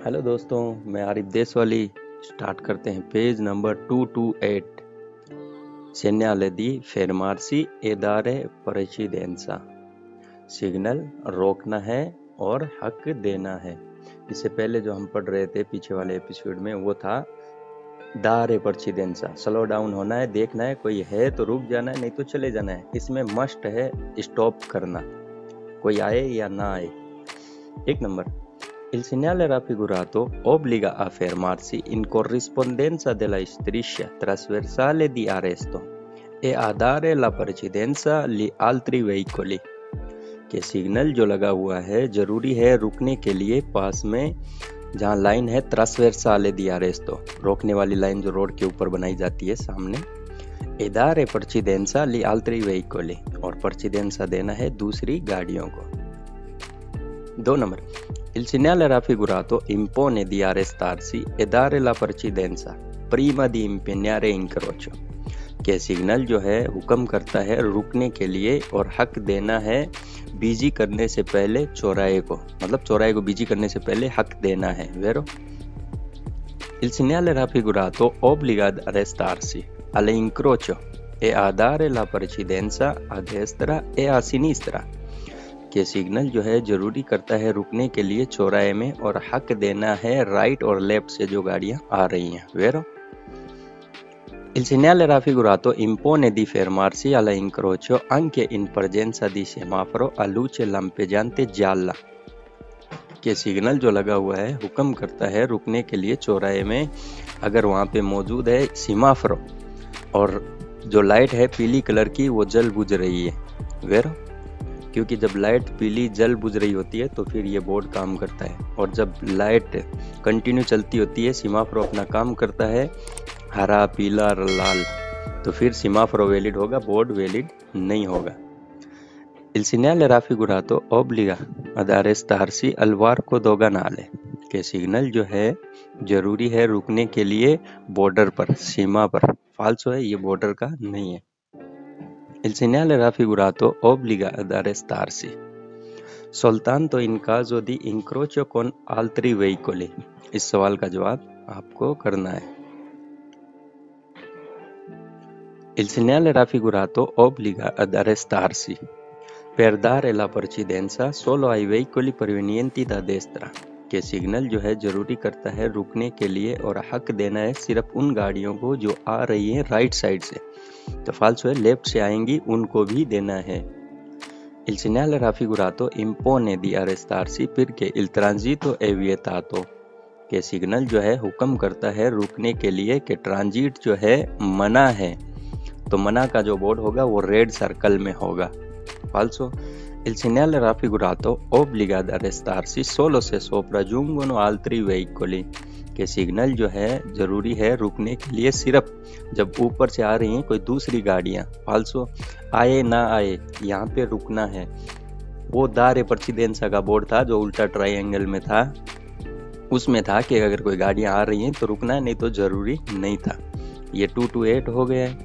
Hello दोस्तों, मैं Arif Deshwali. Start करते हैं page number 228। Segnale di fermarsi e dare precedenza। Signal रोकना है और हक देना है। इससे पहले जो हम पढ़ रहे थे पीछे वाले एपिसोड में वो था दारे precedenza। स्लो डाउन होना है, देखना है कोई है तो रुक जाना है, नहीं तो चले जाना है। इसमें मस्ट है स्टॉप करना, कोई आए या ना आए। एक number, Il segnale raffigurato obbliga a fermarsi in corrispondenza della striscia trasversale di arresto e a dare la precedenza agli altri veicoli। के सिग्नल जो लगा हुआ है जरूरी है रुकने के लिए पास में जहाँ लाइन है ट्रांसवर्साले दी अरेस्टो, रोकने वाली लाइन जो रोड के ऊपर बनाई जाती है सामने। e dare precedenza agli altri veicoli, और precedenza देना है दूसरी गाड़ियों को। दो number, Il segnale raffigurato impone di arrestarsi e dare la precedenza prima di impegnare incrocio। के सिग्नल जो है हुक्म करता है रुकने के लिए और हक देना है बिजी करने से पहले चौराहे को, मतलब चौराहे को बिजी करने से पहले हक देना है। वेरो Il segnale raffigurato obbliga ad arrestarsi all'incrocio e a dare la precedenza a destra e a sinistra। के सिग्नल जो है जरूरी करता है रुकने के लिए चौराहे में और हक देना है राइट और लेफ्ट से जो गाड़ियां आ रही हैं। वेरो Il segnale raffigurato impone di fermarsi all'incrocio anche in presenza di semaforo a luce lampeggiante gialla। के सिग्नल जो लगा हुआ है हुक्म करता है रुकने के लिए चौराहे में अगर वहां पे मौजूद है सीमाफरो और जो लाइट है पीली कलर की वो जल बुझ रही है। वेरो क्योंकि जब लाइट पीली जल बुझ रही होती है तो फिर ये बोर्ड काम करता है, और जब लाइट कंटिन्यू चलती होती है सीमाफोर अपना काम करता है हरा पीला लाल, तो फिर सीमाफोर वैलिड होगा, बोर्ड वैलिड नहीं होगा। Il segnale raffigurato obbliga ad arrestarsi al varco doganale। के सिग्नल जो है जरूरी है रुकने के लिए बॉर्डर पर, सीमा पर। फाल्सो है, ये बॉर्डर का नहीं है। Il segnale raffigurato obbliga ad arrestarsi soltanto in caso di incrocio con altri veicoli। इस सवाल का जवाब आपको करना है। Il segnale raffigurato obbliga ad arrestarsi per dare la precedenza solo ai veicoli provenienti da destra। के सिग्नल जो है जरूरी करता है रुकने के लिए और हक देना है सिर्फ उन गाड़ियों को जो आ रही हैं राइट साइड से, तो फाल्सो है, लेफ्ट से आएंगी उनको भी देना है। Il segnale raffigurato impone di arrestarsi perché il transito è vietato। के सिग्नल जो है हुक्म करता है रुकने के लिए कि ट्रांजिट जो है मना है, तो मना का जो बोर्ड होगा वो रेड सर्कल में होगा। फाल्सो Il segnale raffigurato obbliga ad arrestarsi solo se sopraggiungono altri veicoli। के सिग्नल जो है जरूरी है रुकने के लिए सिर्फ जब ऊपर से आ रही हैं कोई दूसरी गाड़ियां। फाल्सो आए ना आए, यहाँ पे रुकना है। वो दारे precedenza का बोर्ड था जो उल्टा ट्रायंगल में था, उसमें था कि अगर कोई गाड़ियां आ रही हैं तो रुकना है, नहीं तो जरूरी नहीं था। ये 228 हो गया है।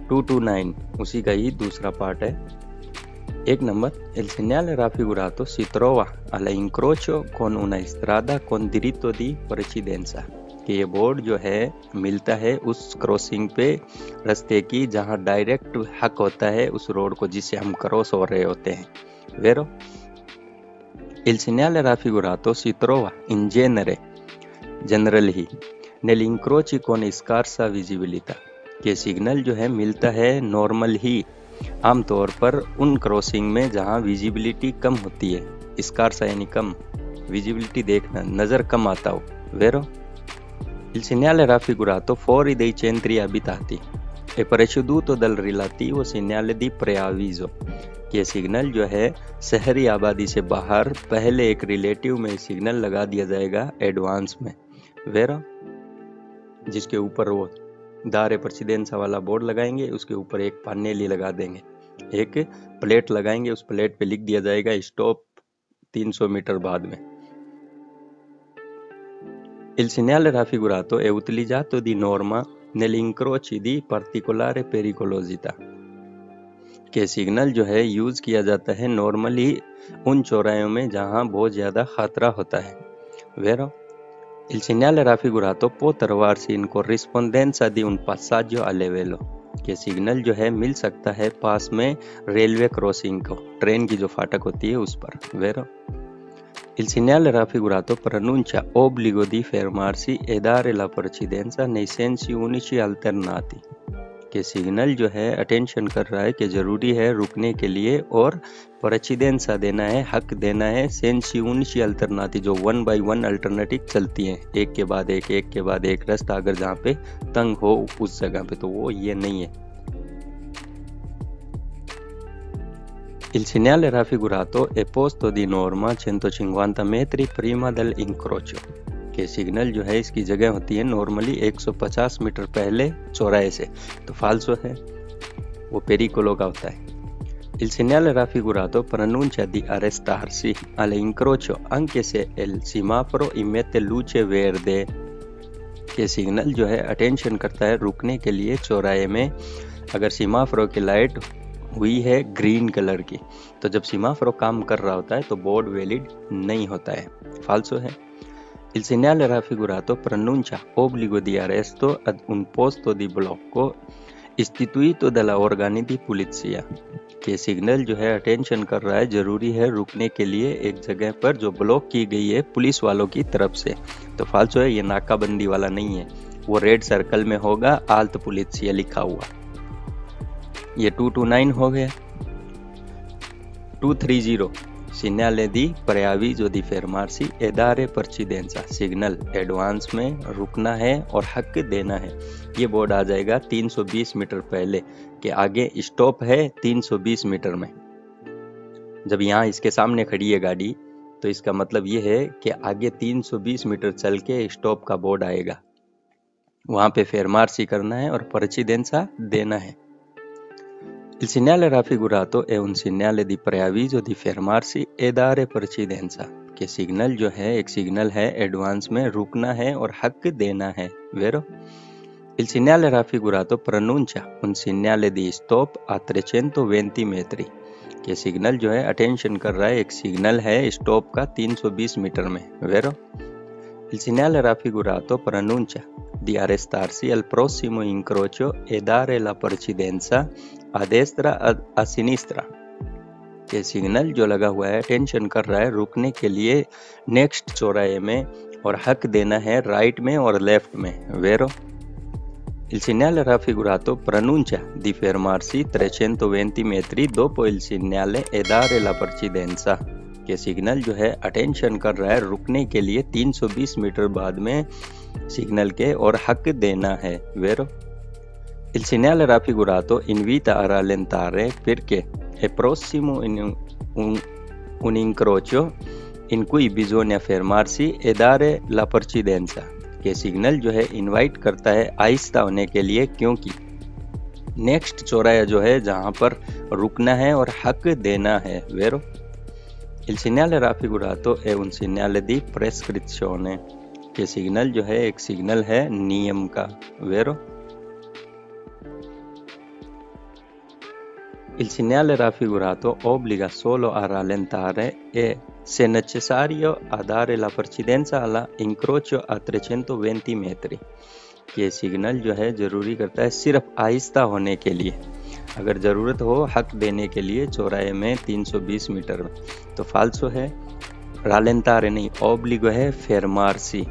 229 उसी का ही दूसरा पार्ट है। एक number, Il segnale raffigurato si trova all'incrocio con una strada con diritto di precedenza। कि ये बोर्ड जो है मिलता है उस क्रॉसिंग पे रास्ते की जहां डायरेक्ट हक होता है उस रोड को जिससे हम क्रॉस हो रहे होते हैं। वेरो Il segnale raffigurato si trova in genere generally negli incroci con scarsa visibilità। के सिग्नल जो है मिलता है नॉर्मल ही आमतौर पर उन क्रॉसिंग में जहां विजिबिलिटी कम होती है। स्कार्सा यानी कम, विजिबिलिटी देखना, नजर कम आता हो। वेरो Il segnale raffigurato fuori dei centri abitati è preceduto dal relativo segnale di preavviso। ये सिग्नल जो है शहरी आबादी से बाहर पहले एक रिलेटिव में सिग्नल लगा दिया जाएगा एडवांस में। वेरो जिसके ऊपर वो दारे precedenza वाला बोर्ड लगाएंगे, उसके ऊपर एक पानेली लगा देंगे, एक प्लेट लगाएंगे, उस प्लेट पे लिख दिया जाएगा स्टॉप 300 मीटर बाद में। Il segnale raffigurato è utilizzato di norma negli incroci di particolare pericolosità। के सिग्नल जो है यूज किया जाता है नॉर्मली उन चौराहों में जहां बहुत ज्यादा खतरा होता है। vero? Il segnale raffigurato può trovarsi in corrispondenza di un passaggio a livello, कि सिग्नल जो है मिल सकता है पास में रेलवे क्रॉसिंग को, ट्रेन की जो फाटक होती है उस पर, vero? Il segnale raffigurato pronuncia obbligo di fermarsi e dare la precedenza nei sensi unici alternati, कि सिग्नल जो है अटेंशन कर रहा है कि जरूरी है रुकने के लिए और प्रेसिडेंसा देना है, हक देना है सेंसी उनिची अल्टरनाती, जो 1 बाई 1 अल्टरनेटिव चलती हैं, एक के बाद एक रास्ता अगर जहाँ पे तंग हो उस जगह पे, तो वो ये नहीं है। Il segnale raffigurato è posto di norma 150 metri prima dell'incrocio, कि सिग्नल जो है इसकी जगह होती है नॉर्मली 150 मीटर पहले चौराहे से, तो फाल्सो है, वो पेरिकोलो का होता है। Il segnale raffigurato pronuncia di arrestarsi all'incrocio anche se il semaforo emette luce verde, कि सिग्नल जो है अटेंशन करता है रुकने के लिए चौराहे में अगर सीमाफरो की लाइट हुई है ग्रीन कलर की, तो जब सीमाफरो काम कर रहा होता है तो बोर्ड वैलिड नहीं होता है, फाल्सो है। Il segnale raffigurato pronuncia obbligo di arresto ad un posto di blocco istituito dalla organi di polizia, कि सिग्नल जो है अटेंशन कर रहा है जरूरी है रुकने के लिए एक जगह पर जो ब्लॉक की गई है पुलिस वालों की तरफ से, तो फाल्सो है, ये नाकाबंदी वाला नहीं है, वो रेड सर्कल में होगा आल्त पुलिसिया लिखा हुआ। ये 229 हो गया। 230 segnale di preavviso di fermarsi e dare precedenza, signal advance में रुकना है और हक देना है, ये बोर्ड आ जाएगा 320 मीटर पहले कि आगे स्टॉप है 320 मीटर में। जब यहाँ इसके सामने खड़ी है गाड़ी तो इसका मतलब ये है कि आगे 320 मीटर चल के स्टॉप का बोर्ड आएगा, वहाँ पे फेरमार्सी करना है और precedenza देना है। Il segnale raffigurato è un segnale di preavviso di fermarsi e dare precedenza, कि सिग्नल जो है एक सिग्नल है एडवांस में रुकना है और हक देना है, vero? Il segnale raffigurato pronuncia un segnale di stop a 320 metri, कि सिग्नल जो है अटेंशन कर रहा है एक सिग्नल है स्टॉप का 320 मीटर में, vero? Il segnale raffigurato pronuncia di arrestarsi al prossimo incrocio e dare la precedenza a destra a sinistra, कि सिग्नल जो लगा हुआ है टेंशन कर रहा है रुकने के लिए नेक्स्ट चौराहे में और हक देना है राइट में और लेफ्ट में, vero? Il segnale raffigurato pronuncia di fermarsi 320 metri dopo il segnale e dare la precedenza, कि सिग्नल जो है अटेंशन कर रहा है रुकने के लिए 320 मीटर बाद में सिग्नल के और हक देना है, vero? Il segnale raffigurato invita a rallentare perché è prossimo un incrocio in cui bisogna fermarsi e dare la precedenza, कि सिग्नल जो है इनवाइट करता है आहिस्ता होने के लिए क्योंकि नेक्स्ट चौराहा जो है जहाँ पर रुकना है और हक देना है, vero? Il segnale raffigurato è un segnale di prescrizione, कि सिग्नल जो है एक सिग्नल है नियम का, vero? Il segnale raffigurato obbliga solo a rallentare e, se necessario, a dare la precedenza all'incrocio a 320 metri, ये सिग्नल जो है जरूरी करता है सिर्फ आहिस्ता होने के लिए, अगर ज़रूरत हो हक देने के लिए चौराहे में 320 मीटर में, तो फाल्सो है, rallentare नहीं, obbligo है fermarsi।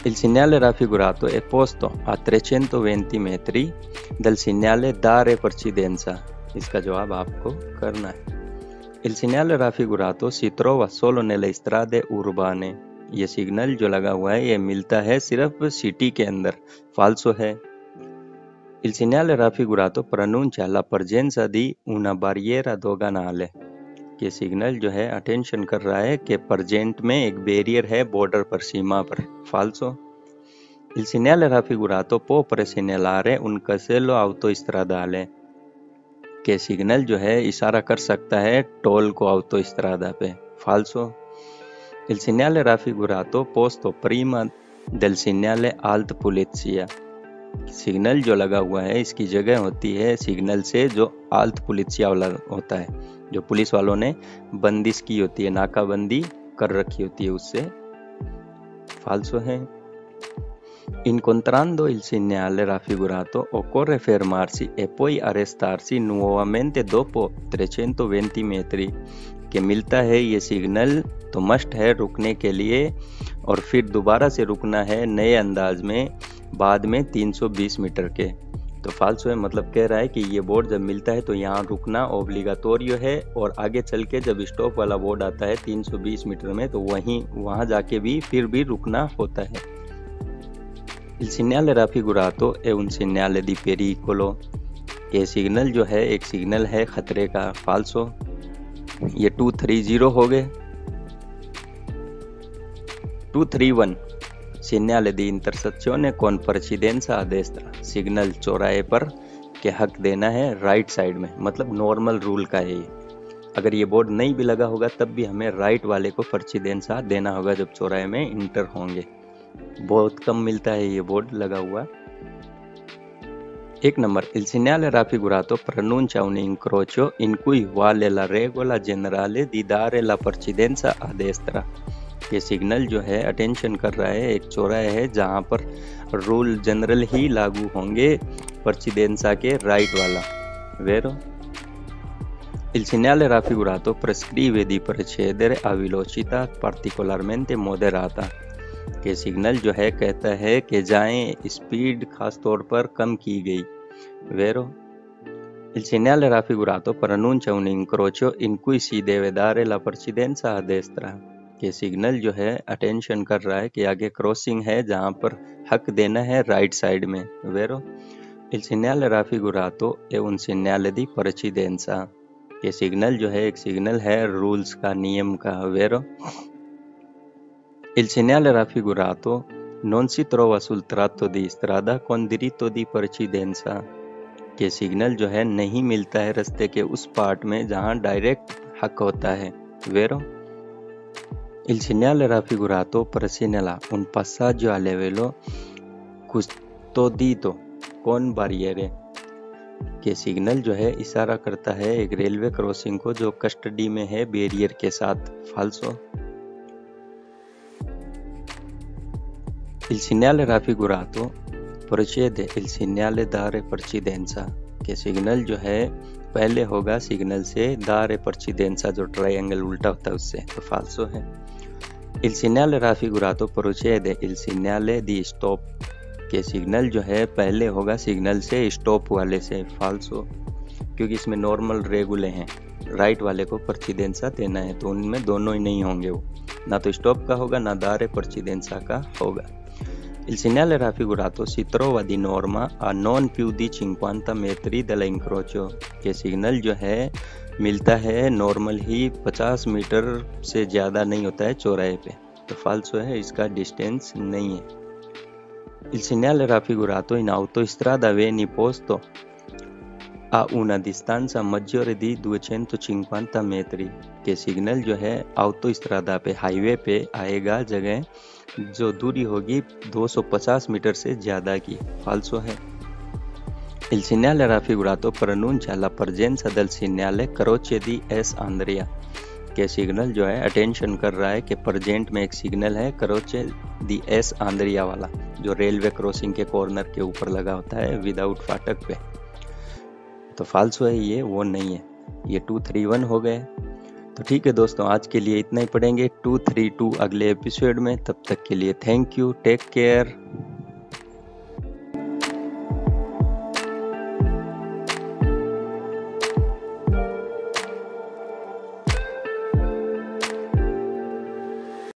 Il segnale raffigurato è posto a 320 metri dal segnale dare precedenza, इसका जवाब आपको करना है। Il segnale raffigurato si trova solo nelle strade urbane, ये सिग्नल जो लगा हुआ है ये मिलता है सिर्फ सिटी के अंदर, फाल्सो है। Il segnale raffigurato pronuncia la presenza di una barriera doganale, कि सिग्नल जो है अटेंशन कर रहा है कि प्रेजेंट में एक बैरियर है बॉर्डर पर, सीमा पर, फाल्सो। Il segnale raffigurato può presegnalare un casello autostradale, कि सिग्नल जो है इशारा कर सकता है टोल को autostrada पे, फाल्सो। Il segnale raffigurato posto prima del segnale alt polizia, signal जो लगा हुआ है इसकी जगह होती है सिग्नल से जो आल्त पुलिसिया वाला होता है, जो पुलिस वालों ने बंदिश की होती है, नाकाबंदी कर रखी होती है उससे फाल्सो है। Incontrando il segnale raffigurato occorre fermarsi e poi arrestarsi nuovamente dopo 320 metri के मिलता है ये सिग्नल तो मस्ट है रुकने के लिए और फिर दोबारा से रुकना है नए अंदाज में बाद में 320 मीटर के। तो फाल्सो है मतलब कह रहा है कि ये बोर्ड जब मिलता है तो यहाँ रुकना ओब्लिगाटोरियो है और आगे चल के जब स्टॉप वाला बोर्ड आता है 320 मीटर में तो वहाँ जाके भी फिर भी रुकना होता है। Il segnale raffigurato è un segnale di pericolo। ये सिग्नल जो है एक सिग्नल है खतरे का फाल्सो। ये 230 हो गए। 231 segnale di intersezione con precedenza a destra। Signal चौराहे पर के हक देना है राइट साइड में, मतलब नॉर्मल रूल का है ये। अगर ये बोर्ड नहीं भी लगा होगा तब भी हमें राइट वाले को precedenza देना होगा जब चौराहे में इंटर होंगे। बहुत कम मिलता है ये बोर्ड लगा हुआ। 1 number il segnale raffigurato pronuncia un incrocio in cui vale la regola generale di dare la precedenza a destra। ये सिग्नल जो है अटेंशन कर रहा है एक चौराहे है जहाँ पर रूल जनरल ही लागू होंगे precedenza के राइट वाला। Vero? Il segnale raffigurato prescrive di procedere a velocità particolarmente moderata। के सिग्नल जो है कहता है कि जाएं स्पीड खास तौर पर कम की गई। Vero? Il segnale raffigurato pronuncia un incrocio in cui si deve dare la precedenza a destra। के सिग्नल जो है अटेंशन कर रहा है कि आगे क्रॉसिंग है जहां पर हक देना है राइट साइड में। Vero? Il segnale raffigurato è un segnale di precedenza। ये सिग्नल जो है एक सिग्नल है रूल्स का, नियम का। Vero? Il segnale raffigurato non si trova sul tratto di strada con diritto di precedenza। के सिग्नल जो है नहीं मिलता है रास्ते के उस पार्ट में जहां डायरेक्ट हक होता है। Vero? Il segnale raffigurato segnala un passaggio a livello custodito con barriere। के सिग्नल जो है इशारा करता है एक रेलवे क्रॉसिंग को जो कस्टडी में है बैरियर के साथ। फाल्सो। Il segnale raffigurato procede il segnale dare precedenza। के सिग्नल जो है पहले होगा सिग्नल से dare precedenza जो ट्रायंगल उल्टा होता है उससे। तो फाल्सो है। Il segnale raffigurato procede il segnale di stop। के सिग्नल जो है पहले होगा सिग्नल से स्टॉप वाले से। फाल्सो, क्योंकि इसमें नॉर्मल रेगुले हैं, राइट वाले को precedenza देना है तो उनमें दोनों ही नहीं होंगे, वो ना तो स्टॉप का होगा ना dare precedenza का होगा। Il segnale raffigurato si trova di norma a non più di 50 metri dall'incrocio। के सिग्नल जो है मिलता है नॉर्मल ही 50 मीटर से ज़्यादा नहीं होता है चौराहे पे। तो फाल्सो है, इसका डिस्टेंस नहीं है। Il segnale raffigurato in autostrada viene posto a una distanza maggiore di 250 metri। के सिग्नल जो है ऑटोस्ट्रादा पे, हाईवे पे आएगा जगह जो दूरी होगी 250 मीटर से ज़्यादा की। फाल्सो है। Il segnale raffigurato pronuncia la presenza del segnale croce di S Andrea। के सिग्नल जो है अटेंशन कर रहा है कि प्रेजेंट में एक सिग्नल है croce di S Andrea वाला जो रेलवे क्रॉसिंग के कॉर्नर के ऊपर लगा होता है विदाउट फाटक पे। तो फाल्सो है, ये वो नहीं है। ये 231 हो गए। तो ठीक है दोस्तों, आज के लिए इतना ही पढ़ेंगे। 232 अगले एपिसोड में। तब तक के लिए थैंक यू, टेक केयर।